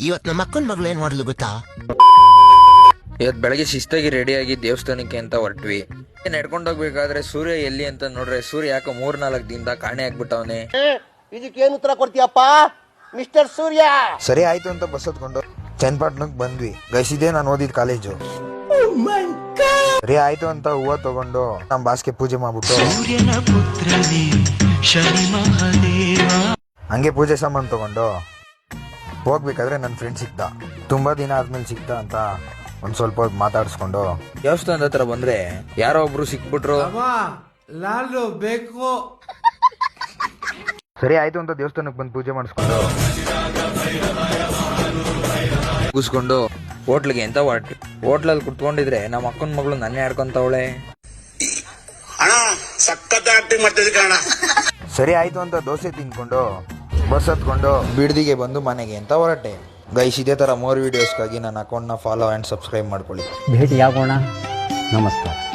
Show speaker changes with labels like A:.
A: ಇವತ್ ನಮ್ಮ ಅಕ್ಕನ ಮಗಳು ಏನ್ ಮಾಡ್ಲು ಗೊತ್ತಾ?
B: ಇವತ್ತು ಬೆಳಗ್ಗೆ ಶಿಸ್ತಾಗಿ ರೆಡಿಯಾಗಿ ದೇವಸ್ಥಾನಕ್ಕೆ ಅಂತ ಹೊರಟ್ವಿ. ನಡ್ಕೊಂಡೋಗ್ಬೇಕಾದ್ರೆ ಸೂರ್ಯ ಎಲ್ಲಿ ಅಂತ ನೋಡ್ರೆ ಸೂರ್ಯ ಯಾಕೋ 3-4 ದಿನದ ಕಾಣೆ ಆಗ್ಬಿಟ್ಟವನೆ.
C: ಇದಕ್ಕೇನು ಉತ್ತರ ಕೊಡ್ತೀಯಪ್ಪ ಮಿಸ್ಟರ್ ಸೂರ್ಯ?
D: ಸರಿ ಆಯ್ತು ಅಂತ ಬಸ್ ಹತ್ಕೊಂಡು ಚನ್ನಪಟ್ಟಣಕ್ಕೆ ಬಂದ್ವಿ. ಗೈಸಿದೆ ನಾನು ಓದಿದ ಕಾಲೇಜು. ಸರಿ ಆಯ್ತು ಅಂತ ಹೂವ ತಗೊಂಡು ನಮ್ ಬಾಸ್ಗೆ ಪೂಜೆ ಮಾಡ್ಬಿಟ್ಟು ಹಂಗೆ ಪೂಜೆ ಸಾಮಾನು ತಗೊಂಡು ಹೋಗ್ಬೇಕಾದ್ರೆ ನನ್ನ ಫ್ರೆಂಡ್ ಸಿಕ್ತ. ತುಂಬಾ ದಿನ ಆದ್ಮೇಲೆ ಸಿಕ್ತ ಅಂತ ಒಂದ್ ಸ್ವಲ್ಪ ಹೊತ್ತು ಮಾತಾಡಿಸ್ಕೊಂಡು
B: ದೇವಸ್ಥಾನದ ಹತ್ರ ಬಂದ್ರೆ ಯಾರೋ ಒಬ್ರು ಸಿಕ್ಬಿಟ್ರು.
C: ಬೇಕು.
D: ಸರಿ ಆಯ್ತು ಅಂತ ದೇವಸ್ಥಾನಕ್ಕೆ ಬಂದು ಪೂಜೆ
B: ಮುಗಿಸ್ಕೊಂಡು ಹೋಟ್ಲಿಗೆ ಅಂತ ಹೊರಟ್ವಿ. ಹೋಟ್ಲಲ್ಲಿ ಕುತ್ಕೊಂಡಿದ್ರೆ ನಮ್ಮ ಅಕ್ಕನ ಮಗಳು ನನ್ನೇ ಆಡ್ಕೊಂತವಳೆ.
D: ಸರಿ ಆಯ್ತು ಅಂತ ದೋಸೆ ತಿನ್ಕೊಂಡು ಬಸ್ ಹತ್ಕೊಂಡು ಬಿಡ್ದಿಗೆ ಬಂದು ಮನೆಗೆ ಅಂತ ಹೊರಟೆ. ಗೈಸ್, ಇದೇ ತರ ಮೋರ್ ವಿಡಿಯೋಸ್ಗಾಗಿ ನನ್ನ ಅಕೌಂಟ್ನ ಫಾಲೋ ಆ್ಯಂಡ್ ಸಬ್ಸ್ಕ್ರೈಬ್ ಮಾಡ್ಕೊಳ್ಳಿ.
E: ಭೇಟಿಯಾಗೋಣ. ನಮಸ್ಕಾರ.